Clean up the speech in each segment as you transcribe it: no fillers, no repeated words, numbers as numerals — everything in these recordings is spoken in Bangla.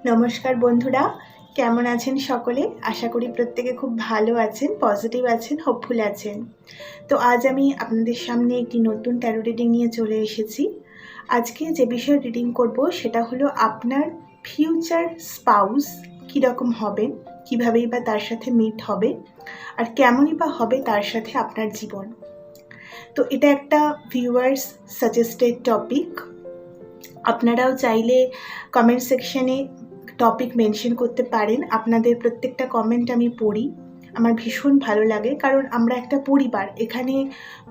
নমস্কার বন্ধুরা, কেমন আছেন সকলে? আশা করি প্রত্যেকে খুব ভালো আছেন, পজিটিভ আছেন, হোপফুল আছেন। তো আজ আমি আপনাদের সামনে একটি নতুন ট্যারো রিডিং নিয়ে চলে এসেছি। আজকে যে বিষয়ে রিডিং করব সেটা হলো আপনার ফিউচার স্পাউস কীরকম হবেন, কীভাবেই বা তার সাথে মিট হবে, আর কেমনই বা হবে তার সাথে আপনার জীবন। তো এটা একটা ভিউয়ার্স সাজেস্টেড টপিক। আপনারাও চাইলে কমেন্ট সেকশনে টপিক মেনশন করতে পারেন। আপনাদের প্রত্যেকটা কমেন্ট আমি পড়ি, আমার ভীষণ ভালো লাগে, কারণ আমরা একটা পরিবার। এখানে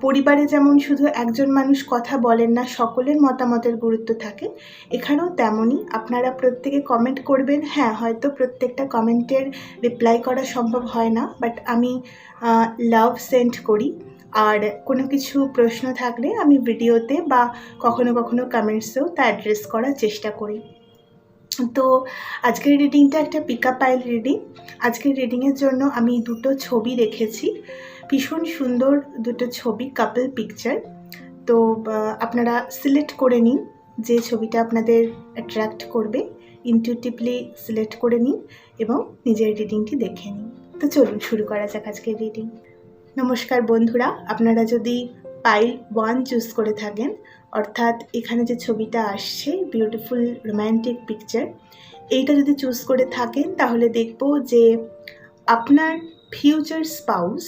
পরিবারে যেমন শুধু একজন মানুষ কথা বলেন না, সকলের মতামতের গুরুত্ব থাকে, এখানেও তেমনই। আপনারা প্রত্যেকে কমেন্ট করবেন। হ্যাঁ, হয়তো প্রত্যেকটা কমেন্টের রিপ্লাই করা সম্ভব হয় না, বাট আমি লাভ সেন্ড করি। আর কোনো কিছু প্রশ্ন থাকলে আমি ভিডিওতে বা কখনো কখনো কমেন্টসেও তা অ্যাড্রেস করার চেষ্টা করি। তো আজকের রিডিংটা একটা পিকআপ পাইল রিডিং। আজকের রিডিংয়ের জন্য আমি দুটো ছবি রেখেছি, ভীষণ সুন্দর দুটো ছবি, কাপল পিকচার। তো আপনারা সিলেক্ট করে নিন যে ছবিটা আপনাদের অ্যাট্রাক্ট করবে, ইনটিউটিভলি সিলেক্ট করে নিন এবং নিজের রিডিংটি দেখে নিন। তো চলুন শুরু করা যাক আজকের রিডিং। নমস্কার বন্ধুরা, আপনারা যদি পাইল 1 চুজ করে থাকেন, অর্থাৎ এখানে যে ছবিটা আসছে বিউটিফুল রোম্যান্টিক পিকচার, এইটা যদি চুজ করে থাকেন তাহলে দেখব যে আপনার ফিউচার স্পাউস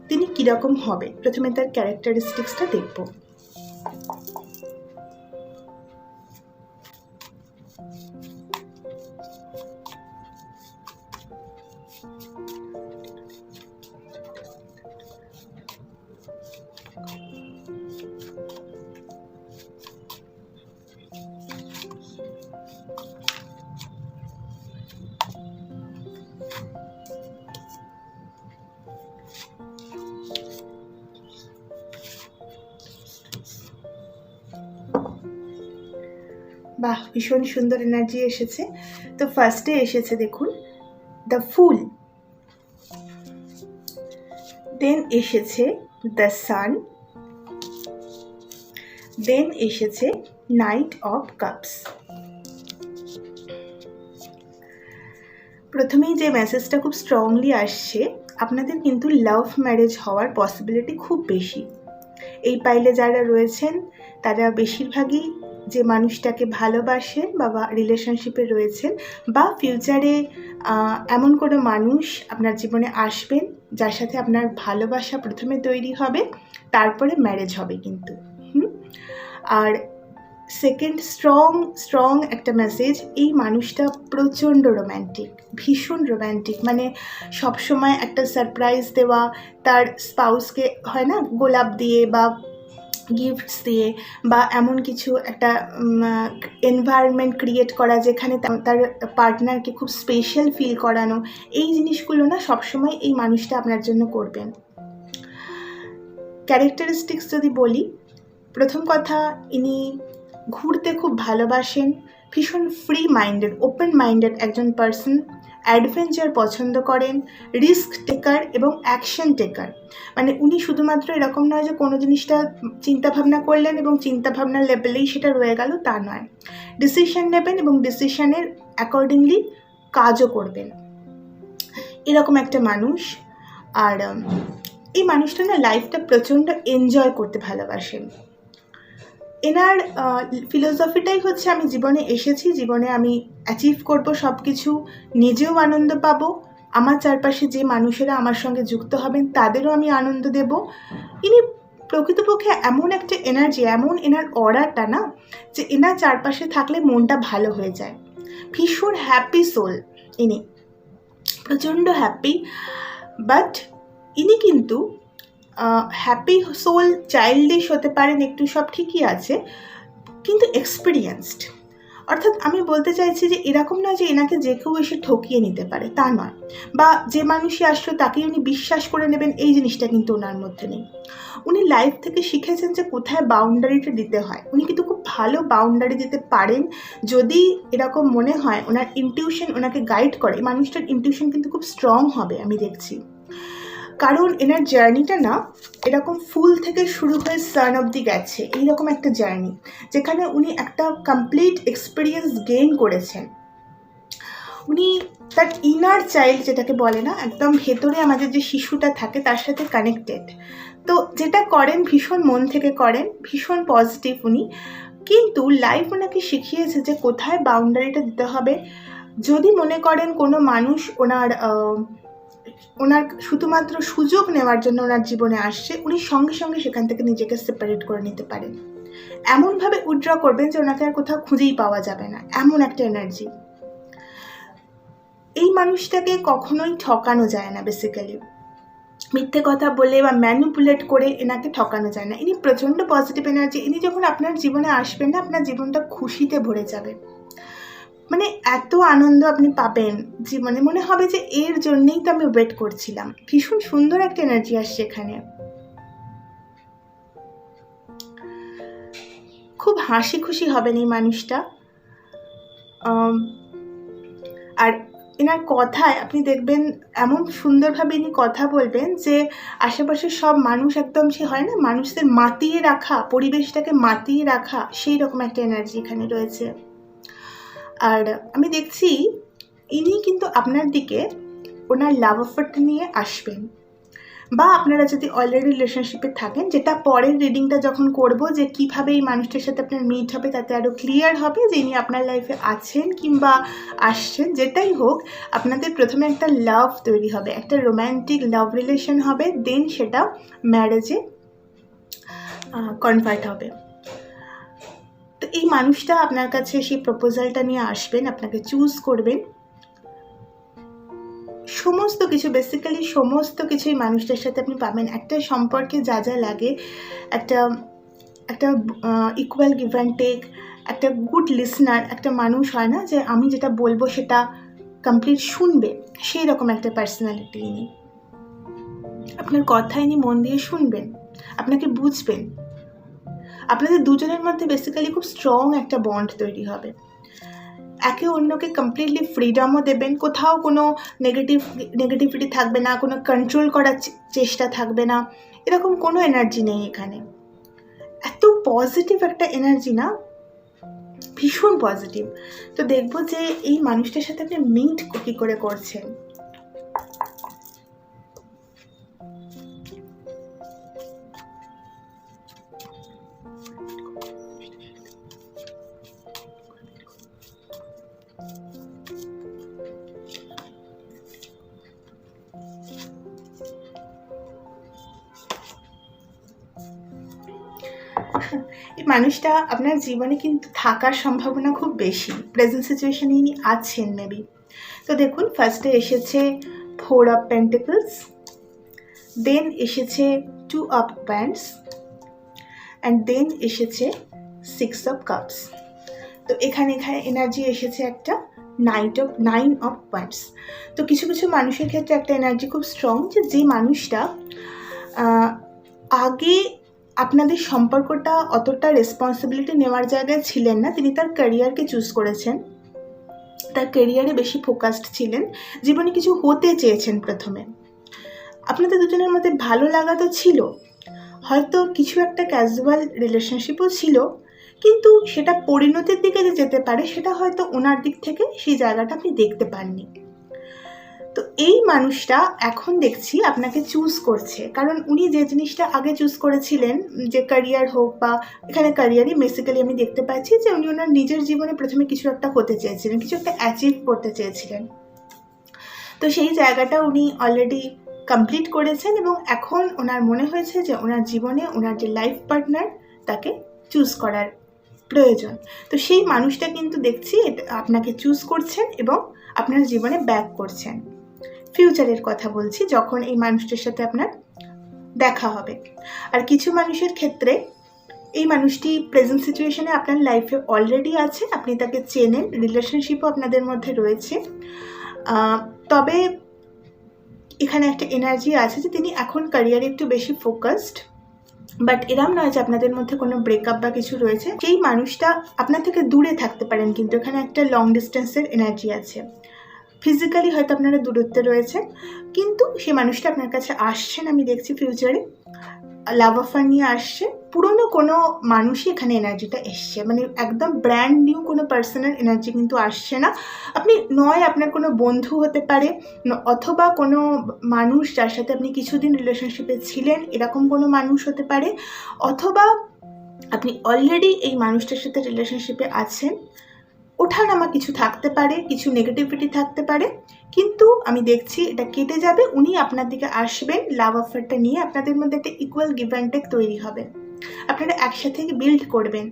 তিনি কীরকম হবে। প্রথমে তার ক্যারেক্টারিস্টিক্সটা দেখব। বাহ, ভীষণ সুন্দর এনার্জি এসেছে। তো ফার্স্টে এসেছে দেখুন দ্য ফুল, দেন এসেছে দ্য সান, দেন এসেছে নাইট অফ কাপস। প্রথমেই যে মেসেজটা খুব স্ট্রংলি আসছে, আপনাদের কিন্তু লাভ ম্যারেজ হওয়ার পসিবিলিটি খুব বেশি। এই পাইলে যারা রয়েছেন তারা বেশিরভাগই যে মানুষটাকে ভালোবাসেন বা রিলেশনশিপে রয়েছেন, বা ফিউচারে এমন কোনো মানুষ আপনার জীবনে আসবেন যার সাথে আপনার ভালোবাসা প্রথমে তৈরি হবে, তারপরে ম্যারেজ হবে কিন্তু। আর সেকেন্ড স্ট্রং একটা মেসেজ, এই মানুষটা প্রচণ্ড রোম্যান্টিক, ভীষণ রোম্যান্টিক। মানে সবসময় একটা সারপ্রাইজ দেওয়া, তার স্পাউসকে হয় না গোলাপ দিয়ে বা গিফটস দিয়ে, বা এমন কিছু একটা এনভায়রনমেন্ট ক্রিয়েট করা যেখানে তার পার্টনারকে খুব স্পেশাল ফিল করানো, এই জিনিসগুলো না সবসময় এই মানুষটা আপনার জন্য করবেন। ক্যারেক্টারিস্টিক্স যদি বলি, প্রথম কথা, ইনি ঘুরতে খুব ভালোবাসেন, ভীষণ ফ্রি মাইন্ডেড, ওপেন মাইন্ডেড একজন পার্সন, অ্যাডভেঞ্চার পছন্দ করেন, রিস্ক টেকার এবং অ্যাকশন টেকার। মানে উনি শুধুমাত্র এরকম নয় যে কোনো জিনিসটা চিন্তাভাবনা করলেন এবং চিন্তাভাবনার লেভেলেই সেটা রয়ে গেল, তা নয়। ডিসিশন নেবেন এবং ডিসিশনের অ্যাকর্ডিংলি কাজও করবেন, এরকম একটা মানুষ। আর এই মানুষটা না লাইফটা প্রচণ্ড এনজয় করতে ভালোবাসেন। এনার ফিলোসফিটাই হচ্ছে, আমি জীবনে এসেছি, জীবনে আমি অ্যাচিভ করব সব কিছু, নিজেও আনন্দ পাবো, আমার চারপাশে যে মানুষেরা আমার সঙ্গে যুক্ত হবেন তাদেরও আমি আনন্দ দেব। ইনি প্রকৃতপক্ষে এমন একটা এনার্জি, এমন এনার অরাটা না, যে এনার চারপাশে থাকলে মনটা ভালো হয়ে যায়। ভীষণ হ্যাপি সোল ইনি, প্রচণ্ড হ্যাপি। বাট ইনি কিন্তু হ্যাপি সোল, চাইল্ডিশ হতে পারেন একটু, সব ঠিকই আছে, কিন্তু এক্সপিরিয়েন্সড। অর্থাৎ আমি বলতে চাইছি যে এরকম নয় যে এনাকে যে কেউ এসে ঠকিয়ে নিতে পারে, তা নয়, বা যে মানুষই আসলো তাকেই উনি বিশ্বাস করে নেবেন, এই জিনিসটা কিন্তু ওনার মধ্যে নেই। উনি লাইফ থেকে শিখেছেন যে কোথায় বাউন্ডারিটা দিতে হয়। উনি কিন্তু খুব ভালো বাউন্ডারি দিতে পারেন। যদি এরকম মনে হয় ওনার ইনটিউশন ওনাকে গাইড করে, মানুষটার ইনটিউশন কিন্তু খুব স্ট্রং হবে, আমি দেখছি। কারণ এনার জার্নিটা না এরকম ফুল থেকে শুরু হয়ে সান অবধি গেছে, এইরকম একটা জার্নি যেখানে উনি একটা কমপ্লিট এক্সপিরিয়েন্স গেইন করেছেন। উনি তার ইনার চাইল্ড যেটাকে বলে না, একদম ভেতরে আমাদের যে শিশুটা থাকে তার সাথে কানেক্টেড। তো যেটা করেন ভীষণ মন থেকে করেন, ভীষণ পজিটিভ উনি। কিন্তু লাইফ ওনাকে শিখিয়েছে যে কোথায় বাউন্ডারিটা দিতে হবে। যদি মনে করেন কোনো মানুষ ওনার শুধুমাত্র সুযোগ নেওয়ার জন্য ওনার জীবনে আসছে, উনি সঙ্গে সঙ্গে সেখান থেকে নিজেকে সেপারেট করে নিতে পারেন। এমনভাবে উইথড্র করবেন যে ওনাকে আর কোথাও খুঁজেই পাওয়া যাবে না, এমন একটা এনার্জি। এই মানুষটাকে কখনোই ঠকানো যায় না। বেসিক্যালি মিথ্যে কথা বলে বা ম্যানিপুলেট করে এনাকে ঠকানো যায় না। ইনি প্রচণ্ড পজিটিভ এনার্জি। ইনি যখন আপনার জীবনে আসবেন না, আপনার জীবনটা খুশিতে ভরে যাবে। মানে এত আনন্দ আপনি পাবেন জীবনে, মনে হবে যে এর জন্যেই তো আমি ওয়েট করছিলাম। ভীষণ সুন্দর একটা এনার্জি আসছে এখানে। খুব হাসি খুশি হবেন এই মানুষটা। আর এনার কথায় আপনি দেখবেন এমন সুন্দরভাবে ইনি কথা বলবেন যে আশেপাশের সব মানুষ একদম, সে হয় না মানুষদের মাতিয়ে রাখা, পরিবেশটাকে মাতিয়ে রাখা, সেই রকম একটা এনার্জি এখানে রয়েছে। আর আমি দেখছি ইনি কিন্তু আপনার দিকে ওনার লাভ অফারটা নিয়ে আসবেন, বা আপনারা যদি অলরেডি রিলেশনশিপে থাকেন, যেটা পরের রিডিংটা যখন করব যে কিভাবে এই মানুষটার সাথে আপনার মিট হবে, তাতে আরও ক্লিয়ার হবে যে ইনি আপনার লাইফে আছেন কিংবা আসছেন। যেটাই হোক, আপনাদের প্রথমে একটা লাভ তৈরি হবে, একটা রোম্যান্টিক লাভ রিলেশন হবে, দেন সেটা ম্যারেজে কনভার্ট হবে। তো এই মানুষটা আপনার কাছে সেই প্রপোজালটা নিয়ে আসবেন, আপনাকে চুজ করবেন। সমস্ত কিছু, বেসিক্যালি সমস্ত কিছুই মানুষটার সাথে আপনি পাবেন। একটা সম্পর্কে যা যা লাগে, একটা ইকুয়াল গিভ অ্যান্ড টেক, একটা গুড লিসনার, একটা মানুষ হয় না যে আমি যেটা বলবো সেটা কমপ্লিট শুনবে, সেই রকম একটা পার্সোনালিটি ইনি। আপনার কথা ইনি মন দিয়ে শুনবেন, আপনাকে বুঝবেন। আপনাদের দুজনের মধ্যে বেসিক্যালি খুব স্ট্রং একটা বন্ড তৈরি হবে। একে অন্যকে কমপ্লিটলি ফ্রিডমও দেবেন, কোথাও কোনো নেগেটিভিটি থাকবে না, কোনো কন্ট্রোল করার চেষ্টা থাকবে না, এরকম কোনো এনার্জি নেই এখানে। এত পজিটিভ একটা এনার্জি না, ভীষণ পজিটিভ। তো দেখবো যে এই মানুষটার সাথে আপনি মিট কী করে করছেন। এই মানুষটা আপনার জীবনে কিন্তু থাকার সম্ভাবনা খুব বেশি, প্রেজেন্ট সিচুয়েশনে ইনি আছেন মেবি। তো দেখুন, ফার্স্টে এসেছে 4 অফ পেন্টিকলস, দেন এসেছে 2 অফ ওয়ান্ডস, অ্যান্ড দেন এসেছে 6 অফ কাপস। তো এখানে এনার্জি এসেছে একটা 9 অফ ওয়ান্ডস। তো কিছু কিছু মানুষের ক্ষেত্রে একটা এনার্জি খুব স্ট্রং, যে মানুষটা আগে আপনাদের সম্পর্কটা অতটা রেসপন্সিবিলিটি নেওয়ার জায়গায় ছিলেন না, তিনি তার ক্যারিয়ারকে চুজ করেছেন, তার ক্যারিয়ারে বেশি ফোকাসড ছিলেন, জীবনে কিছু হতে চেয়েছেন প্রথমে। আপনাদের দুজনের মধ্যে ভালো লাগা তো ছিল, হয়তো কিছু একটা ক্যাজুয়াল রিলেশনশিপও ছিল, কিন্তু সেটা পরিণতির দিকে যে যেতে পারে সেটা হয়তো ওনার দিক থেকে সেই জায়গাটা আপনি দেখতে পাননি। তো এই মানুষটা এখন দেখছি আপনাকে চুজ করছে, কারণ উনি যে জিনিসটা আগে চুজ করেছিলেন, যে ক্যারিয়ার হোক, বা এখানে ক্যারিয়ারই বেসিক্যালি আমি দেখতে পাচ্ছি যে উনি ওনার নিজের জীবনে প্রথমে কিছু একটা হতে চেয়েছিলেন, কিছু একটা অ্যাচিভ করতে চেয়েছিলেন। তো সেই জায়গাটা উনি অলরেডি কমপ্লিট করেছেন, এবং এখন ওনার মনে হয়েছে যে ওনার জীবনে ওনার যে লাইফ পার্টনার তাকে চুজ করার প্রয়োজন। তো সেই মানুষটা কিন্তু দেখছি আপনাকে চুজ করছেন এবং আপনার জীবনে ব্যাক করছেন। ফিউচারের কথা বলছি, যখন এই মানুষটার সাথে আপনার দেখা হবে। আর কিছু মানুষের ক্ষেত্রে এই মানুষটি প্রেজেন্ট সিচুয়েশনে আপনার লাইফে অলরেডি আছে, আপনি তাকে চেনেন, রিলেশনশিপও আপনাদের মধ্যে রয়েছে, তবে এখানে একটা এনার্জি আছে যে তিনি এখন ক্যারিয়ারে একটু বেশি ফোকাসড, বাট এরম নয় যে আপনাদের মধ্যে কোনো ব্রেকআপ বা কিছু রয়েছে। সেই মানুষটা আপনার থেকে দূরে থাকতে পারেন, কিন্তু এখানে একটা লং ডিস্টেন্সের এনার্জি আছে। ফিজিক্যালি হয়তো আপনারা দূরত্বে রয়েছেন, কিন্তু সেই মানুষটা আপনার কাছে আসছেন আমি দেখছি ফিউচারে, লাভ অফার নিয়ে আসছে। পুরনো কোনো মানুষই এখানে এনার্জিটা এসছে, মানে একদম ব্র্যান্ড নিউ কোনো পার্সনের এনার্জি কিন্তু আসছে না। আপনি নয় আপনার কোনো বন্ধু হতে পারে, অথবা কোনো মানুষ যার সাথে আপনি কিছুদিন রিলেশনশিপে ছিলেন এরকম কোনো মানুষ হতে পারে, অথবা আপনি অলরেডি এই মানুষটার সাথে রিলেশনশিপে আছেন। ওঠানামা কিছু থাকতে পারে, কিছু নেগেটিভিটি থাকতে পারে, কিন্তু আমি দেখছি এটা কেটে যাবে। উনি আপনার দিকে আসবেন লাভ অফারটা নিয়ে, আপনাদের মধ্যে একটা ইকুয়াল গিভ অ্যান্ড টেক তৈরি হবে, আপনারা একসাথে বিল্ড করবেন।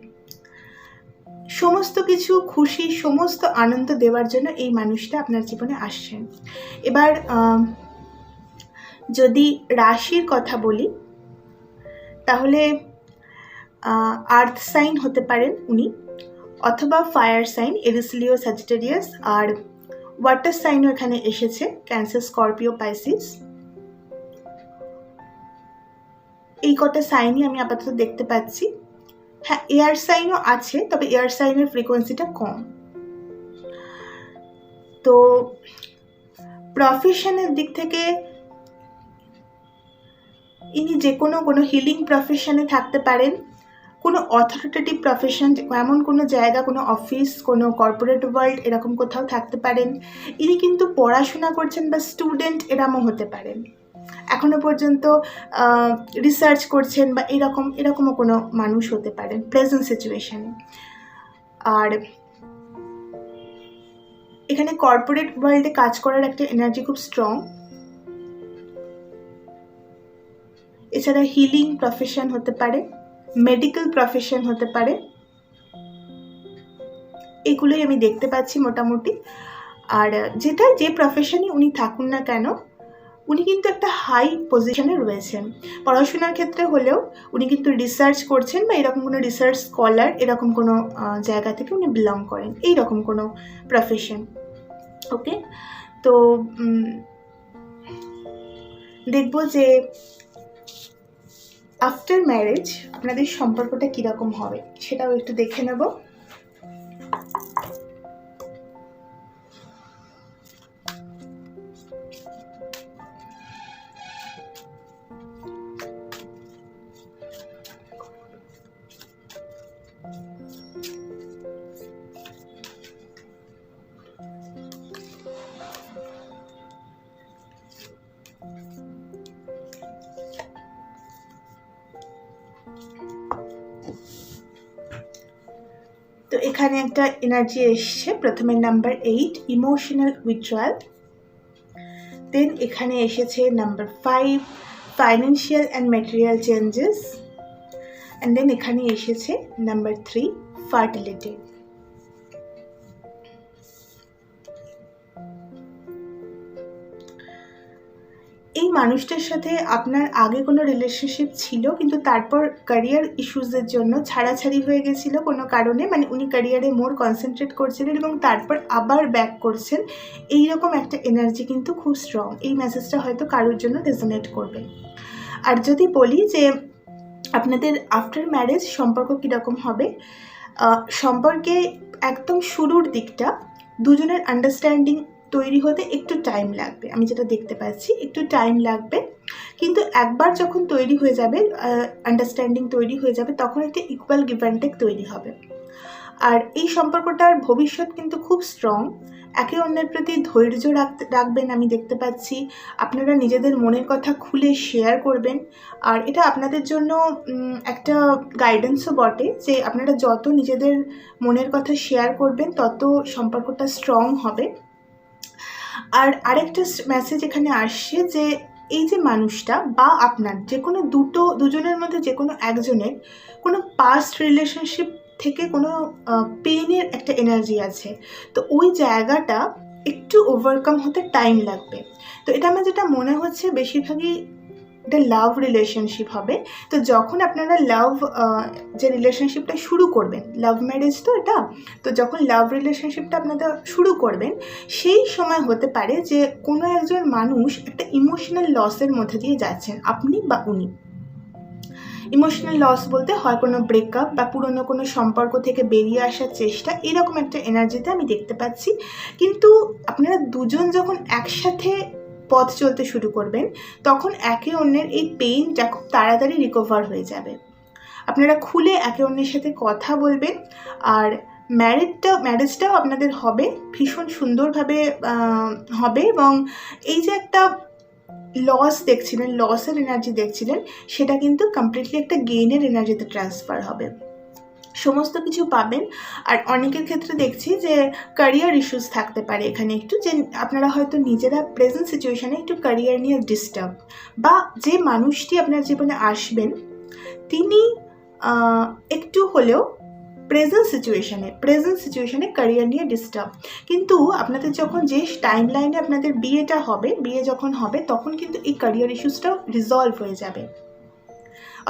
সমস্ত কিছু খুশি, সমস্ত আনন্দ দেওয়ার জন্য এই মানুষটা আপনার জীবনে আসছেন। এবার যদি রাশির কথা বলি, তাহলে আর্থ সাইন হতে পারেন উনি, অথবা ফায়ার সাইন এরিস, লিও, স্যাজিটেরিয়াস, আর ওয়াটার সাইনও এখানে এসেছে, ক্যান্সার, স্করপিও, পাইসিস। এই কটা সাইনই আমি আপাতত দেখতে পাচ্ছি। হ্যাঁ, এয়ার সাইনও আছে, তবে এয়ার সাইনের ফ্রিকোয়েন্সিটা কম। তো প্রফেশনের দিক থেকে ইনি যে কোনো হিলিং প্রফেশনে থাকতে পারেন, কোনো অথরিটেটিভ প্রফেশন, এমন কোনো জায়গা, কোনো অফিস, কোনো কর্পোরেট ওয়ার্ল্ড এরকম কোথাও থাকতে পারেন। ইনি কিন্তু পড়াশোনা করছেন বা স্টুডেন্ট এরকমও হতে পারেন, এখনো পর্যন্ত রিসার্চ করছেন বা এরকমও কোনো মানুষ হতে পারেন প্রেজেন্ট সিচুয়েশনে। আর এখানে কর্পোরেট ওয়ার্ল্ডে কাজ করার একটা এনার্জি খুব স্ট্রং। এছাড়া হিলিং প্রফেশন হতে পারে, মেডিকেল প্রফেশন হতে পারে, এগুলোই আমি দেখতে পাচ্ছি মোটামুটি। আর যে প্রফেশনে উনি থাকুন না কেন, উনি কিন্তু একটা হাই পজিশনে রয়েছেন। পড়াশোনার ক্ষেত্রে হলেও উনি কিন্তু রিসার্চ করছেন বা এরকম কোনো রিসার্চ স্কলার এরকম কোনো জায়গা থেকে উনি বিলং করেন, এইরকম কোনো প্রফেশন। ওকে, তো দেখব যে আফটার ম্যারেজ আপনাদের সম্পর্কটা কীরকম হবে সেটাও একটু দেখে নেব। তো এখানে একটা এনার্জি এসছে, প্রথমে নাম্বার 8 ইমোশনাল উইথড্রয়াল, দেন এখানে এসেছে number 5 financial and material changes, and then এখানে এসেছে নাম্বার 3 ফার্টিলিটি। এই মানুষটার সাথে আপনার আগে কোনো রিলেশনশিপ ছিল, কিন্তু তারপর ক্যারিয়ার ইস্যুসের জন্য ছাড়াছাড়ি হয়ে গেছিলো কোনো কারণে, মানে উনি ক্যারিয়ারে মোর কনসেন্ট্রেট করছিলেন এবং তারপর আবার ব্যাক করছেন, এইরকম একটা এনার্জি কিন্তু খুব স্ট্রং। এই মেসেজটা হয়তো কারোর জন্য রেজোনেট করবে। আর যদি বলি যে আপনাদের আফটার ম্যারেজ সম্পর্ক কীরকম হবে, সম্পর্কে একদম শুরুর দিকটা দুজনের আন্ডারস্ট্যান্ডিং তৈরি হতে একটু টাইম লাগবে, আমি যেটা দেখতে পাচ্ছি একটু টাইম লাগবে, কিন্তু একবার যখন তৈরি হয়ে যাবে, আন্ডারস্ট্যান্ডিং তৈরি হয়ে যাবে, তখন একটা ইকুয়াল গিভ অ্যান্ড টেক তৈরি হবে। আর এই সম্পর্কটার ভবিষ্যৎ কিন্তু খুব স্ট্রং। একে অন্যের প্রতি ধৈর্য রাখবেন, আমি দেখতে পাচ্ছি আপনারা নিজেদের মনের কথা খুলে শেয়ার করবেন। আর এটা আপনাদের জন্য একটা গাইডেন্সও বটে যে আপনারা যত নিজেদের মনের কথা শেয়ার করবেন তত সম্পর্কটা স্ট্রং হবে। আর আরেকটা মেসেজ এখানে আসছে যে এই যে মানুষটা বা আপনার যে কোনো দুজনের মধ্যে যে কোনো একজনের কোনো পাস্ট রিলেশনশিপ থেকে কোনো পেনের একটা এনার্জি আছে, তো ওই জায়গাটা একটু ওভারকাম হতে টাইম লাগবে। তো এটা আমার যেটা মনে হচ্ছে বেশিরভাগই এটা লাভ রিলেশনশিপ হবে। তো যখন আপনারা যে রিলেশনশিপটা শুরু করবেন, লাভ ম্যারেজ তো এটা, তো যখন লাভ রিলেশনশিপটা আপনারা শুরু করবেন সেই সময় হতে পারে যে কোনো একজন মানুষ একটা ইমোশনাল লসের মধ্যে দিয়ে যাচ্ছেন, আপনি বা উনি। ইমোশনাল লস বলতে হয় কোনো ব্রেকআপ বা পুরনো কোনো সম্পর্ক থেকে বেরিয়ে আসার চেষ্টা, এরকম একটা এনার্জিতে আমি দেখতে পাচ্ছি। কিন্তু আপনারা দুজন যখন একসাথে পথ চলতে শুরু করবেন, তখন একে অন্যের এই পেইনটা খুব তাড়াতাড়ি রিকভার হয়ে যাবে। আপনারা খুলে একে অন্যের সাথে কথা বলবেন, আর ম্যারেজটাও আপনাদের হবে, ভীষণ সুন্দরভাবে হবে। এবং এই যে একটা লস দেখছিলেন, লসের এনার্জি দেখছিলেন, সেটা কিন্তু কমপ্লিটলি একটা গেইনের এনার্জিতে ট্রান্সফার হবে, সমস্ত কিছু পাবেন। আর অনেকের ক্ষেত্রে দেখছি যে ক্যারিয়ার ইস্যুস থাকতে পারে এখানে একটু, যে আপনারা হয়তো নিজেরা প্রেজেন্ট সিচুয়েশানে একটু ক্যারিয়ার নিয়ে ডিস্টার্ব, বা যে মানুষটি আপনার জীবনে আসবেন তিনি একটু হলেও প্রেজেন্ট সিচুয়েশানে ক্যারিয়ার নিয়ে ডিস্টার্ব। কিন্তু আপনাদের যখন যে টাইম লাইনে আপনাদের বিয়ে যখন হবে, তখন কিন্তু এই ক্যারিয়ার ইস্যুসটাও রিজলভ হয়ে যাবে।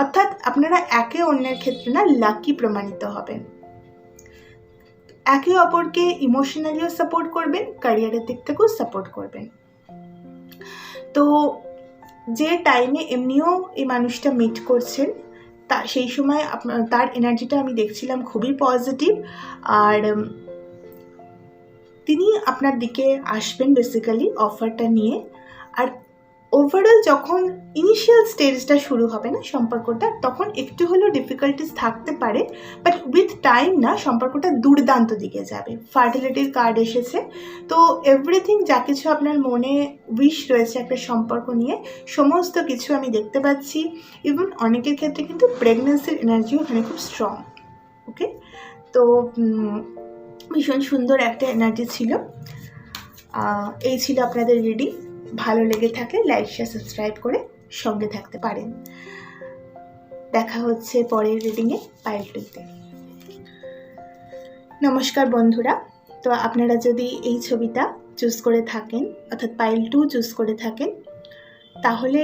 অর্থাৎ আপনারা একে অন্যের ক্ষেত্রে না লাকি প্রমাণিত হবেন, একে অপরকে ইমোশনালিও সাপোর্ট করবেন, ক্যারিয়ারের দিক থেকেও সাপোর্ট করবেন। তো যে টাইমে এমনিও এই মানুষটা মিট করছেন, সেই সময় তার এনার্জিটা আমি দেখছিলাম খুবই পজিটিভ, আর তিনি আপনার দিকে আসবেন বেসিক্যালি অফারটা নিয়ে। আর ওভারঅল যখন ইনিশিয়াল স্টেজটা শুরু হবে না সম্পর্কটা, তখন একটু হলেও ডিফিকাল্টিস থাকতে পারে, বাট উইথ টাইম না সম্পর্কটা দুর্দান্ত দিকে যাবে। ফার্টিলিটির কার্ড এসেছে, তো এভরিথিং যা কিছু আপনার মনে উইশ রয়েছে একটা সম্পর্ক নিয়ে, সমস্ত কিছু আমি দেখতে পাচ্ছি। ইভেন অনেকের ক্ষেত্রে কিন্তু প্রেগনেন্সির এনার্জিও ওখানে খুব স্ট্রং। ওকে, তো ভীষণ সুন্দর একটা এনার্জি ছিল। এই ছিল আপনাদের রিডিং। ভালো লেগে থাকলে লাইক শেয়ার সাবস্ক্রাইব করে সঙ্গে থাকতে পারেন। দেখা হচ্ছে পরের রিডিংয়ে, পাইল 2-তে। নমস্কার বন্ধুরা, তো আপনারা যদি এই ছবিটা চুজ করে থাকেন, অর্থাৎ পাইল 2 চুজ করে থাকেন, তাহলে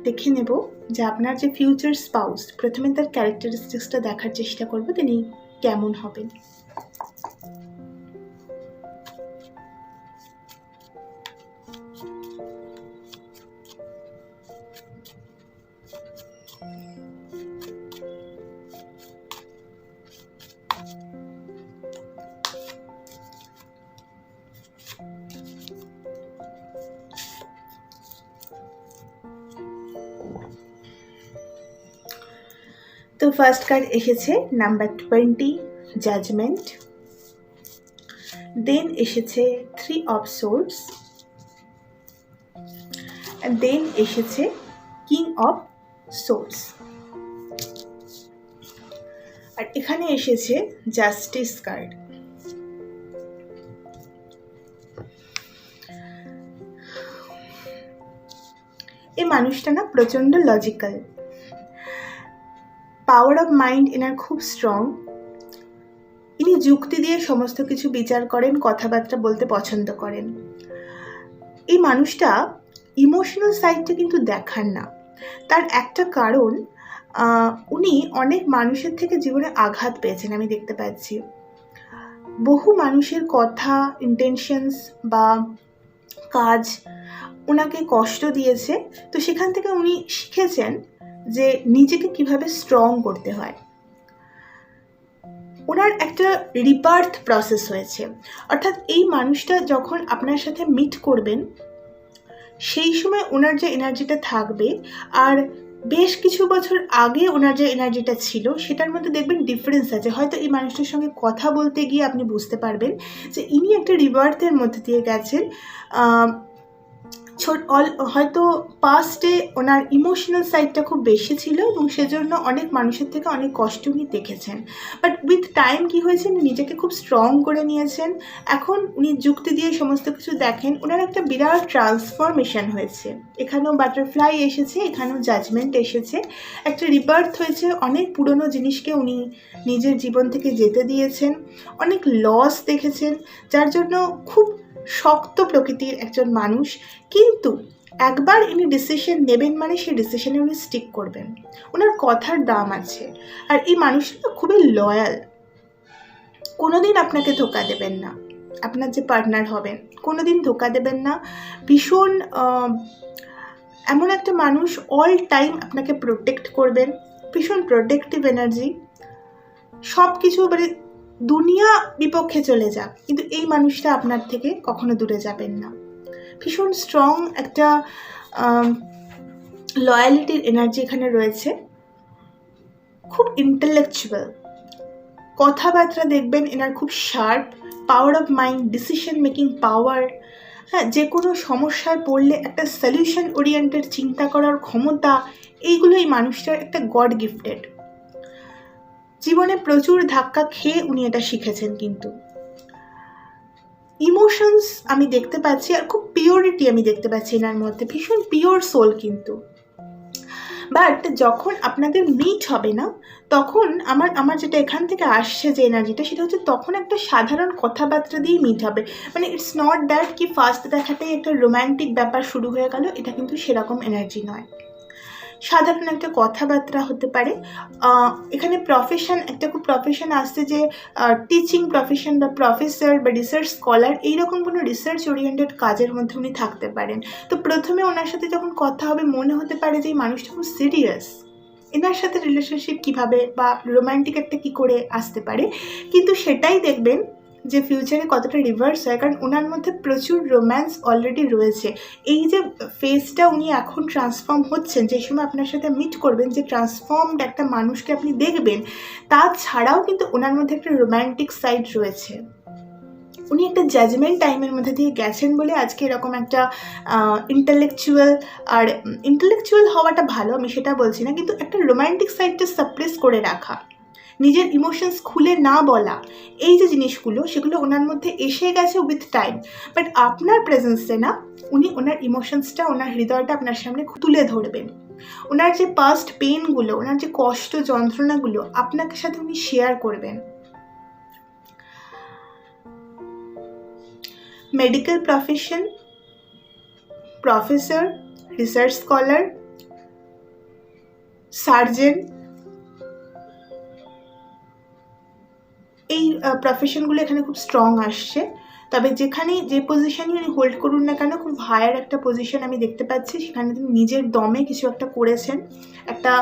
দেখে নেব যে আপনার যে ফিউচার স্পাউস, প্রথমে তার ক্যারেক্টারিস্টিক্সটা দেখার চেষ্টা করব তিনি কেমন হবেন। তো ফার্স্ট কার্ড এসেছে নাম্বার 20, জাজমেন্ট। দেন এসেছে 3 অফ সোর্ডস, দেন এসেছে কিং অফ সোর্ডস, আর এখানে এসেছে জাস্টিস কার্ড। এই মানুষটা না প্রচণ্ড লজিক্যাল, পাওয়ার অফ মাইন্ড এনার খুব স্ট্রং। ইনি যুক্তি দিয়ে সমস্ত কিছু বিচার করেন, কথাবার্তা বলতে পছন্দ করেন। এই মানুষটা ইমোশনাল সাইডটা কিন্তু দেখান না। তার একটা কারণ, উনি অনেক মানুষের থেকে জীবনে আঘাত পেয়েছেন, আমি দেখতে পাচ্ছি। বহু মানুষের কথা, ইন্টেনশনস বা কাজ ওনাকে কষ্ট দিয়েছে, তো সেখান থেকে উনি শিখেছেন যে নিজেকে কিভাবে স্ট্রং করতে হয়। ওনার একটা রিবার্থ প্রসেস হয়েছে, অর্থাৎ এই মানুষটা যখন আপনার সাথে মিট করবেন, সেই সময় ওনার যে এনার্জিটা থাকবে আর বেশ কিছু বছর আগে ওনার যে এনার্জিটা ছিল, সেটার মধ্যে দেখবেন ডিফারেন্স আছে। হয়তো এই মানুষটার সঙ্গে কথা বলতে গিয়ে আপনি বুঝতে পারবেন যে ইনি একটা রিবার্থের মধ্যে দিয়ে গেছেন। হয়তো পাস্টে ওনার ইমোশনাল সাইডটা খুব বেশি ছিল এবং সেজন্য অনেক মানুষের থেকে অনেক কষ্ট উনি দেখেছেন। বাট উইথ টাইম কী হয়েছে, উনি নিজেকে খুব স্ট্রং করে নিয়েছেন। এখন উনি যুক্তি দিয়ে সমস্ত কিছু দেখেন, ওনার একটা বিরাট ট্রান্সফরমেশন হয়েছে। এখানেও বাটারফ্লাই এসেছে, এখানেও জাজমেন্ট এসেছে, একটা রিবার্থ হয়েছে। অনেক পুরনো জিনিসকে উনি নিজের জীবন থেকে যেতে দিয়েছেন, অনেক লস দেখেছেন, যার জন্য খুব শক্ত প্রকৃতির একজন মানুষ। কিন্তু একবার ইনি ডিসিশন নেবেন মানে সেই ডিসিশনে উনি স্টিক করবেন, ওনার কথার দাম আছে। আর এই মানুষটা খুবই লয়াল, কোনোদিন আপনাকে ধোকা দেবেন না। আপনার যে পার্টনার হবেন কোনোদিন ধোকা দেবেন না। ভীষণ এমন একটা মানুষ, অল টাইম আপনাকে প্রোটেক্ট করবেন, ভীষণ প্রোটেক্টিভ এনার্জি। সব কিছু মানে দুনিয়া বিপক্ষে চলে যাক, কিন্তু এই মানুষটা আপনার থেকে কখনো দূরে যাবেন না। ভীষণ স্ট্রং একটা লয়ালিটির এনার্জি এখানে রয়েছে। খুব ইন্টেলেকচুয়াল, কথাবার্তা দেখবেন এনার খুব sharp, power of mind, decision making power, হ্যাঁ, যে কোনো সমস্যায় পড়লে একটা সলিউশন ওরিয়েন্টেড চিন্তা করার ক্ষমতা, এইগুলো এই মানুষটার একটা গড গিফটেড। জীবনে প্রচুর ধাক্কা খেয়ে উনি এটা শিখেছেন। কিন্তু ইমোশনস আমি দেখতে পাচ্ছি, আর খুব পিওরিটি আমি দেখতে পাচ্ছি এনার মধ্যে, ভীষণ পিওর সোল। কিন্তু বাট যখন আপনাদের মিট হবে না, তখন আমার যেটা এখান থেকে আসছে যে এনার্জিটা, সেটা হচ্ছে তখন একটা সাধারণ কথাবার্তা দিয়ে মিট হবে। মানে ইটস নট দ্যাট কি ফার্স্ট দেখাতেই একটা রোম্যান্টিক ব্যাপার শুরু হয়ে গেল, এটা কিন্তু সেরকম এনার্জি নয়। সাধারণ একটা কথাবার্তা হতে পারে। এখানে প্রফেশন, একটা খুব প্রফেশন আসছে যে টিচিং প্রফেশন বা প্রফেসর বা রিসার্চ স্কলার, এইরকম কোনো রিসার্চ ওরিয়েন্টেড কাজের মধ্যে উনি থাকতে পারেন। তো প্রথমে ওনার সাথে যখন কথা হবে মনে হতে পারে যে এই মানুষটা খুব সিরিয়াস, এনার সাথে রিলেশনশিপ কীভাবে বা রোম্যান্টিক একটা কী করে আসতে পারে। কিন্তু সেটাই দেখবেন যে ফিউচারে কতটা রিভার্স হয়, কারণ ওনার মধ্যে প্রচুর রোম্যান্স অলরেডি রয়েছে। এই যে ফেসটা উনি এখন ট্রান্সফর্ম হচ্ছেন, যে সময় আপনার সাথে মিট করবেন, যে ট্রান্সফর্মড একটা মানুষকে আপনি দেখবেন, তাছাড়াও কিন্তু ওনার মধ্যে একটা রোম্যান্টিক সাইড রয়েছে। উনি একটা জাজমেন্ট টাইমের মধ্যে দিয়ে গেছেন বলে আজকে এরকম একটা ইন্টেলেকচুয়াল, আর ইন্টেলেকচুয়াল হওয়াটা ভালো, আমি সেটা বলছি না, কিন্তু একটা রোম্যান্টিক সাইডটা সাপ্রেস করে রাখা, নিজের ইমোশনস খুলে না বলা, এই যে জিনিসগুলো, সেগুলো ওনার মধ্যে এসে গেছে উইথ টাইম। বাট আপনার প্রেজেন্সে না, উনি ওনার ইমোশনসটা, ওনার হৃদয়টা আপনার সামনে তুলে ধরবেন। ওনার যে পাস্ট পেনগুলো, ওনার যে কষ্ট যন্ত্রণাগুলো আপনাকে সাথে উনি শেয়ার করবেন। Medical profession, professor, research scholar, surgeon, এই প্রফেশনগুলো এখানে খুব স্ট্রং আসছে। তবে যেখানে যে পজিশনই উনি হোল্ড করুন না কেন, খুব হায়ার একটা পজিশন আমি দেখতে পাচ্ছি। সেখানে তিনি নিজের দমে কিছু একটা করেছেন, একটা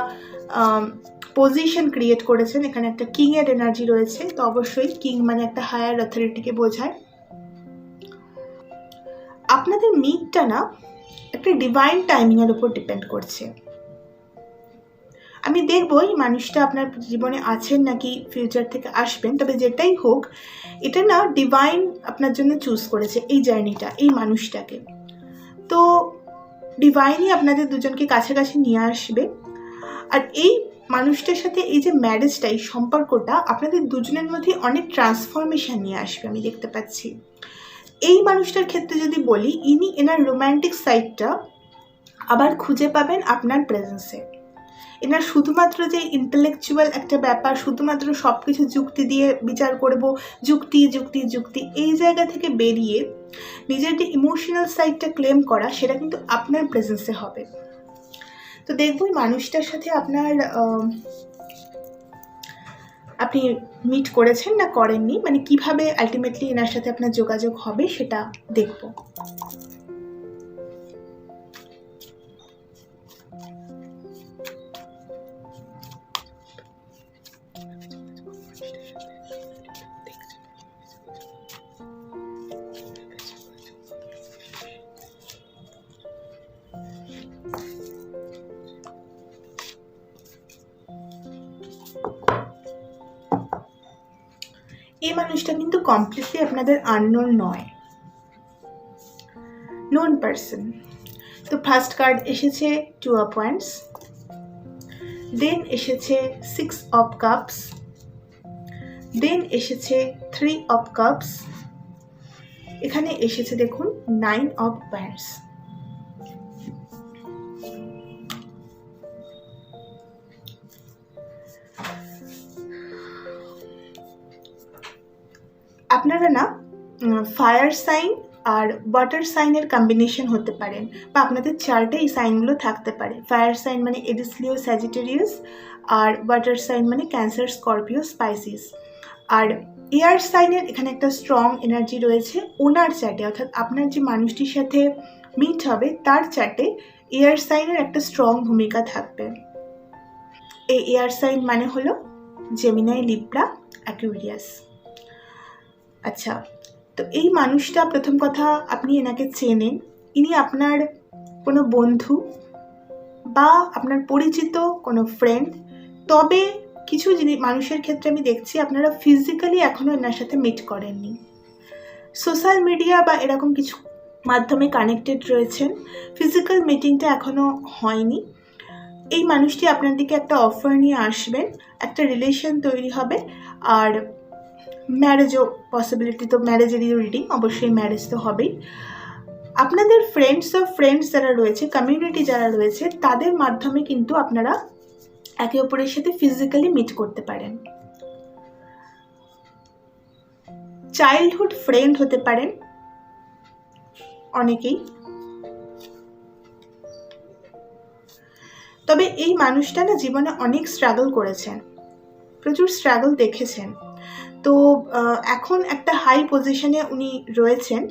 পজিশন ক্রিয়েট করেছেন। এখানে একটা কিংয়ের এনার্জি রয়েছে, তো অবশ্যই কিং মানে একটা হায়ার অথরিটিকে বোঝায়। আপনাদের মিটটা না একটা ডিভাইন টাইমিংয়ের উপর ডিপেন্ড করছে। আমি দেখবো এই মানুষটা আপনার জীবনে আছেন নাকি ফিউচার থেকে আসবেন, তবে যেটাই হোক এটা না ডিভাইন আপনার জন্য চুজ করেছে এই জার্নিটা, এই মানুষটাকে। তো ডিভাইনই আপনাদের দুজনকে কাছাকাছি নিয়ে আসবে। আর এই মানুষটার সাথে এই যে ম্যারেজটা, এই সম্পর্কটা আপনাদের দুজনের মধ্যে অনেক ট্রান্সফরমেশন নিয়ে আসবে আমি দেখতে পাচ্ছি। এই মানুষটার ক্ষেত্রে যদি বলি, ইনি এনার রোম্যান্টিক সাইডটা আবার খুঁজে পাবেন আপনার প্রেজেন্সে। এনার শুধুমাত্র যে ইন্টেলেকচুয়াল একটা ব্যাপার, শুধুমাত্র সব কিছু যুক্তি দিয়ে বিচার করব, যুক্তি যুক্তি যুক্তি, এই জায়গা থেকে বেরিয়ে নিজের যে ইমোশনাল সাইডটা ক্লেম করা, সেটা কিন্তু আপনার প্রেজেন্সে হবে। তো দেখব এই মানুষটার সাথে আপনি মিট করেছেন না করেননি, মানে কিভাবে আলটিমেটলি এনার সাথে আপনার যোগাযোগ হবে সেটা দেখব। এই মানুষটা কিন্তু কমপ্লিটলি আপনাদের আননোন নয়, নোন পারসন। তো ফার্স্ট কার্ড এসেছে 2 অফ ওয়ান্ডস, দেন এসেছে 6 অফ কাপস, দেন এসেছে 3 অফ কাপস, এখানে এসেছে দেখুন 9 অফ ওয়ান্ডস। আপনারা না ফায়ার সাইন আর ওয়াটার সাইনের কম্বিনেশন হতে পারেন, বা আপনাদের চার্টে এই সাইনগুলো থাকতে পারে। ফায়ার সাইন মানে এরিস, লিও, স্যাজিটেরিয়াস, আর ওয়াটার সাইন মানে ক্যান্সার, স্করপিও, স্পাইসিস। আর এয়ার সাইনের এখানে একটা স্ট্রং এনার্জি রয়েছে ওনার চার্টে, অর্থাৎ আপনার যে মানুষটির সাথে মিট হবে তার চার্টে এয়ার সাইনের একটা স্ট্রং ভূমিকা থাকবে। এই এয়ার সাইন মানে হলো জেমিনাই, লিব্রা, অ্যাকুয়ারিয়াস। আচ্ছা, তো এই মানুষটা, প্রথম কথা আপনি এনাকে চেনেন, ইনি আপনার কোনো বন্ধু বা আপনার পরিচিত কোনো ফ্রেন্ড, তবে কিছু মানুষের ক্ষেত্রে আমি দেখছি আপনারা ফিজিক্যালি এখনও এনার সাথে মিট করেননি, সোশ্যাল মিডিয়া বা এরকম কিছু মাধ্যমে কানেক্টেড রয়েছেন, ফিজিক্যাল মিটিংটা এখনও হয়নি। এই মানুষটি আপনার দিকে একটা অফার নিয়ে আসবেন, একটা রিলেশন তৈরি হবে, আর ম্যারেজও পসিবিলিটি, তো ম্যারেজেরই রিডিং, অবশ্যই ম্যারেজ তো হবেই। আপনাদের ফ্রেন্ডস যারা রয়েছে, কমিউনিটি যারা রয়েছে, তাদের মাধ্যমে কিন্তু আপনারা একে অপরের সাথে ফিজিক্যালি মিট করতে পারেন। চাইল্ডহুড ফ্রেন্ড হতে পারেন অনেকেই। তবে এই মানুষটা না জীবনে অনেক স্ট্রাগল করেছেন, প্রচুর স্ট্রাগল দেখেছেন, তো এখন একটা হাই পজিশনে উনি রয়েছেন।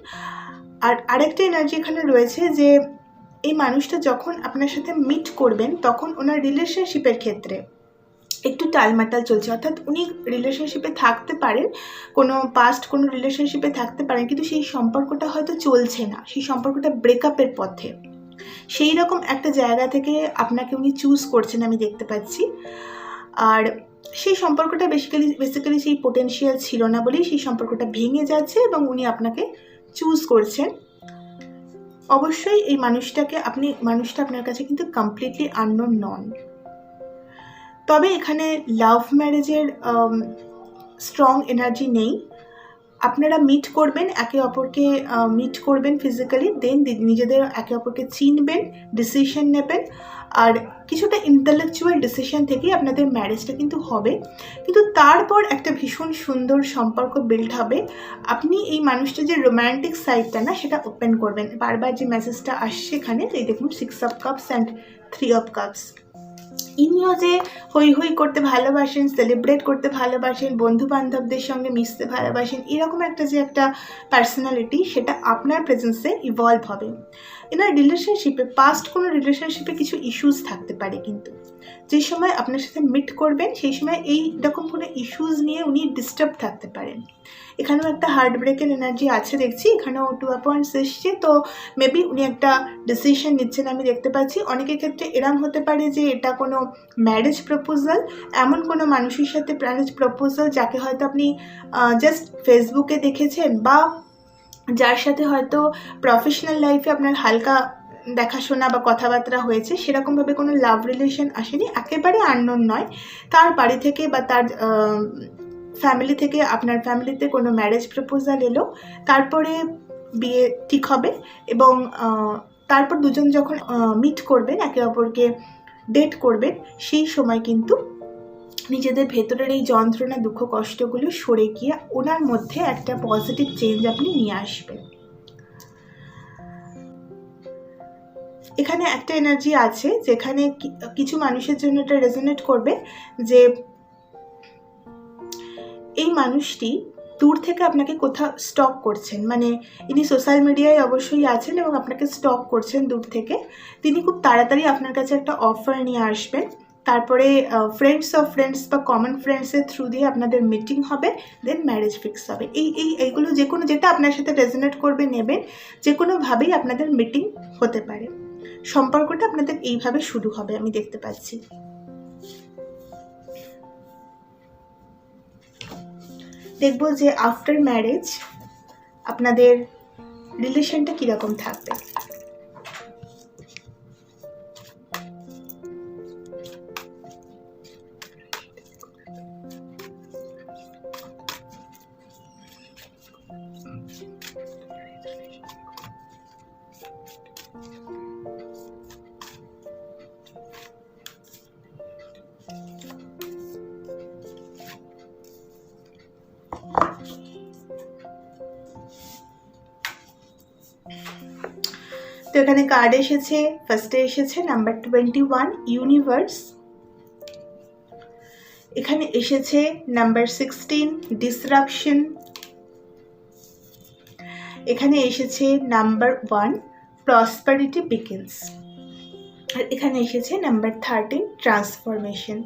আর আরেকটা এনার্জি এখানে রয়েছে যে এই মানুষটা যখন আপনার সাথে মিট করবেন তখন ওনার রিলেশনশিপের ক্ষেত্রে একটু টালমাটাল চলছে, অর্থাৎ উনি রিলেশনশিপে থাকতে পারেন, কোনো পাস্ট কোনো রিলেশনশিপে থাকতে পারেন, কিন্তু সেই সম্পর্কটা হয়তো চলছে না, সেই সম্পর্কটা ব্রেকআপের পথে, সেই রকম একটা জায়গা থেকে আপনাকে উনি চুজ করছেন আমি দেখতে পাচ্ছি। আর সেই সম্পর্কটা বেসিক্যালি সেই পোটেনশিয়াল ছিল না বলেই সেই সম্পর্কটা ভেঙে যাচ্ছে এবং উনি আপনাকে চুজ করছেন। অবশ্যই এই মানুষটা আপনার কাছে কিন্তু কমপ্লিটলি আননোন নন। তবে এখানে লাভ ম্যারেজের স্ট্রং এনার্জি নেই। আপনারা মিট করবেন, একে অপরকে মিট করবেন ফিজিক্যালি, দেন নিজেদের একে অপরকে চিনবেন, ডিসিশন নেবেন, আর কিছুটা ইন্টেলেকচুয়াল ডিসিশন থেকেই আপনাদের ম্যারেজটা কিন্তু হবে। কিন্তু তারপর একটা ভীষণ সুন্দর সম্পর্ক বিল্ড হবে। আপনি এই মানুষটা যে রোম্যান্টিক সাইডটা না সেটা ওপেন করবেন। বারবার যে মেসেজটা আসছে এখানে, এই দেখুন 6 of cups and 3 of cups. ইনিও যে হই হই করতে ভালোবাসেন, সেলিব্রেট করতে ভালোবাসেন, বন্ধু বান্ধবদের সঙ্গে মিশতে ভালোবাসেন, এরকম একটা যে একটা পার্সোনালিটি, সেটা আপনার প্রেজেন্সে ইভলভ হবে। এনার রিলেশনশিপে, পাস্ট কোনো রিলেশনশিপে কিছু ইস্যুস থাকতে পারে, কিন্তু যে সময় আপনার সাথে মিট করবেন সেই সময় এই রকম কোনো ইস্যুস নিয়ে উনি ডিস্টার্ব থাকতে পারেন। এখানেও একটা হার্ট ব্রেকের এনার্জি আছে দেখছি, এখানেও 2 অফ ওয়ান্ডস এসছে, তো মেবি উনি একটা ডিসিশন নিচ্ছেন আমি দেখতে পাচ্ছি। অনেকের ক্ষেত্রে এরম হতে পারে যে এটা কোনো ম্যারেজ প্রপোজাল, এমন কোনো মানুষের সাথে ম্যারেজ প্রপোজাল যাকে হয়তো আপনি জাস্ট ফেসবুকে দেখেছেন, বা যার সাথে হয়তো প্রফেশনাল লাইফে আপনার হালকা দেখাশোনা বা কথাবার্তা হয়েছে, সেরকমভাবে কোনো লাভ রিলেশন আসেনি, একেবারে আননোন নয়। তার বাড়ি থেকে বা তার ফ্যামিলি থেকে আপনার ফ্যামিলিতে কোনো ম্যারেজ প্রপোজাল এলো, তারপরে বিয়ে ঠিক হবে, এবং তারপর দুজন যখন মিট করবেন, একে অপরকে ডেট করবেন, সেই সময় কিন্তু নিজেদের ভেতরের এই যন্ত্রণা, দুঃখ, কষ্টগুলো সরে গিয়ে ওনার মধ্যে একটা পজিটিভ চেঞ্জ আপনি নিয়ে আসবেন। এখানে একটা এনার্জি আছে যেখানে কিছু মানুষের জন্য এটা রেজোনেট করবে যে এই মানুষটি দূর থেকে আপনাকে কোথাও স্টক করছেন, মানে ইনি সোশ্যাল মিডিয়ায় অবশ্যই আছেন এবং আপনাকে স্টক করছেন দূর থেকে। তিনি খুব তাড়াতাড়ি আপনার কাছে একটা অফার নিয়ে আসবেন, তারপরে ফ্রেন্ডস বা কমন ফ্রেন্ডসের থ্রু দিয়ে আপনাদের মিটিং হবে, দেন ম্যারেজ ফিক্স হবে। এইগুলো যে কোনো যেটা আপনার সাথে রেজোনেট করবে নেবেন, যে কোনোভাবেই আপনাদের মিটিং হতে পারে। সম্পর্কটা আপনাদের এইভাবে শুরু হবে আমি দেখতে পাচ্ছি। দেখব যে আফটার ম্যারেজ আপনাদের রিলেশনটা কীরকম থাকবে। তো এখানে কার্ড এসেছে, ফার্স্টে এসেছে নাম্বার 21 ইউনিভার্স, এখানে এসেছে নাম্বার 16 ডিসরাপশন, এখানে এসেছে নাম্বার 1 প্রসপারিটি বিগিনস, আর এখানে এসেছে নাম্বার 13 ট্রান্সফরমেশন।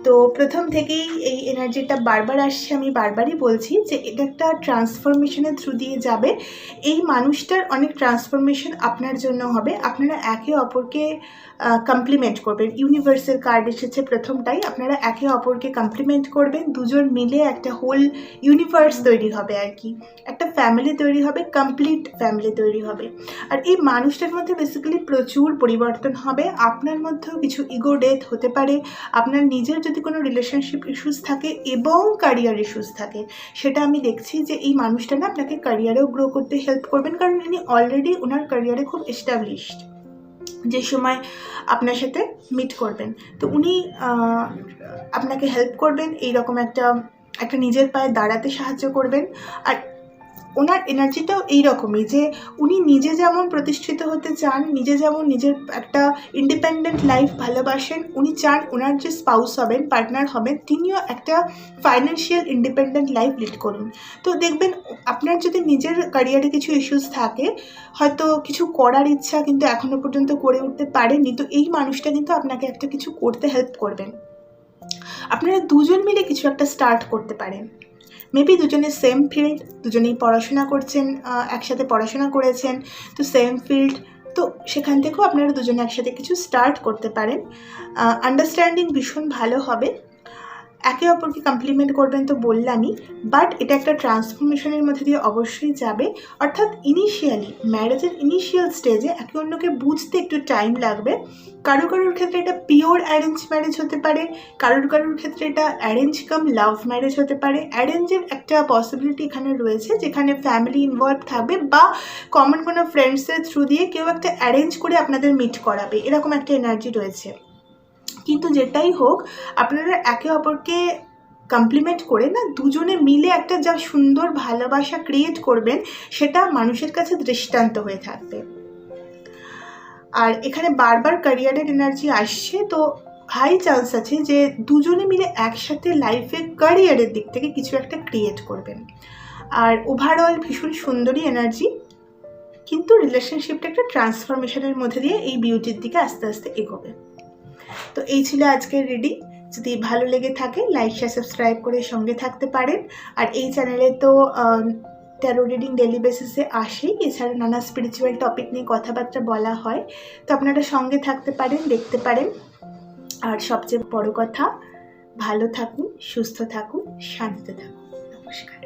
তো প্রথম থেকেই এই এনার্জিটা বারবার আসছে, আমি বারবারই বলছি যে এটা একটা ট্রান্সফরমেশনের থ্রু দিয়ে যাবে। এই মানুষটার অনেক ট্রান্সফরমেশন আপনার জন্য হবে। আপনারা একে অপরকে কমপ্লিমেন্ট করবেন। ইউনিভার্সের কার্ড এসেছে প্রথমটাই, আপনারা একে অপরকে কমপ্লিমেন্ট করবেন, দুজন মিলে একটা হোল ইউনিভার্স তৈরি হবে আর কি, একটা ফ্যামিলি তৈরি হবে, কমপ্লিট ফ্যামিলি তৈরি হবে। আর এই মানুষটার মধ্যে বেসিক্যালি প্রচুর পরিবর্তন হবে। আপনার মধ্যেও কিছু ইগো ডেথ হতে পারে, আপনার নিজের যদি কোনো রিলেশনশিপ ইস্যুস থাকে এবং ক্যারিয়ার ইস্যুস থাকে, সেটা আমি দেখছি যে এই মানুষটা না আপনাকে ক্যারিয়ারেও গ্রো করতে হেল্প করবেন, কারণ ইনি অলরেডি ওনার ক্যারিয়ারে খুব এস্টাবলিশড যে সময় আপনার সাথে মিট করবেন। তো উনি আপনাকে হেল্প করবেন, এইরকম একটা নিজের পায়ে দাঁড়াতে সাহায্য করবেন। আর ওনার এনার্জিটাও এইরকমই যে উনি নিজে যেমন প্রতিষ্ঠিত হতে চান, নিজে যেমন নিজের একটা ইন্ডিপেন্ডেন্ট লাইফ ভালোবাসেন, উনি চান ওনার যে স্পাউস হবেন, পার্টনার হবেন, তিনিও একটা ফাইন্যান্সিয়াল ইন্ডিপেন্ডেন্ট লাইফ লিড করুন। তো দেখবেন আপনার যদি নিজের ক্যারিয়ারে কিছু ইস্যুস থাকে, হয়তো কিছু করার ইচ্ছা কিন্তু এখনও পর্যন্ত করে উঠতে পারেননি, তো এই মানুষটা কিন্তু আপনাকে একটা কিছু করতে হেল্প করবেন। আপনারা দুজন মিলে কিছু একটা স্টার্ট করতে পারেন। মেবি দুজনের সেম ফিল্ড, দুজনেই পড়াশোনা করছেন, একসাথে পড়াশোনা করেছেন, তো সেম ফিল্ড, তো সেখান থেকেও আপনারা দুজনে একসাথে কিছু স্টার্ট করতে পারেন। আন্ডারস্ট্যান্ডিং ভীষণ ভালো হবে, একে অপরকে কমপ্লিমেন্ট করবেন তো বললামই, বাট এটা একটা ট্রান্সফরমেশনের মধ্যে দিয়ে অবশ্যই যাবে। অর্থাৎ ইনিশিয়ালি ম্যারেজের ইনিশিয়াল স্টেজে একে অন্যকে বুঝতে একটু টাইম লাগবে। কারোর ক্ষেত্রে এটা পিওর অ্যারেঞ্জ ম্যারেজ হতে পারে, কারোর ক্ষেত্রে এটা অ্যারেঞ্জ কাম লাভ ম্যারেজ হতে পারে। অ্যারেঞ্জের একটা পসিবিলিটি এখানে রয়েছে, যেখানে ফ্যামিলি ইনভলভ থাকবে বা কমন কোনো ফ্রেন্ডসের থ্রু দিয়ে কেউ একটা অ্যারেঞ্জ করে আপনাদের মিট করাবে, এরকম একটা এনার্জি রয়েছে। কিন্তু যেটাই হোক, আপনারা একে অপরকে কমপ্লিমেন্ট করে না দুজনে মিলে একটা যা সুন্দর ভালোবাসা ক্রিয়েট করবেন, সেটা মানুষের কাছে দৃষ্টান্ত হয়ে থাকবে। আর এখানে বারবার ক্যারিয়ারের এনার্জি আসছে, তো হাই চান্স আছে যে দুজনে মিলে একসাথে লাইফে ক্যারিয়ারের দিক থেকে কিছু একটা ক্রিয়েট করবেন। আর ওভারঅল ভীষণ সুন্দরী এনার্জি, কিন্তু রিলেশনশিপটা একটা ট্রান্সফরমেশনের মধ্যে দিয়ে এই বিউটির দিকে আস্তে আস্তে এগোবে। তো এই ছিল আজকের রিডিং। যদি ভালো লেগে থাকে লাইক শেয়ার সাবস্ক্রাইব করে সঙ্গে থাকতে পারেন। আর এই চ্যানেলে তো ট্যারো রিডিং ডেলি বেসিসে আসেই, এছাড়া নানা স্পিরিচুয়াল টপিক নিয়ে কথাবার্তা বলা হয়, তো আপনারা সঙ্গে থাকতে পারেন, দেখতে পারেন। আর সবচেয়ে বড় কথা, ভালো থাকুন, সুস্থ থাকুন, শান্তিতে থাকুন। নমস্কার।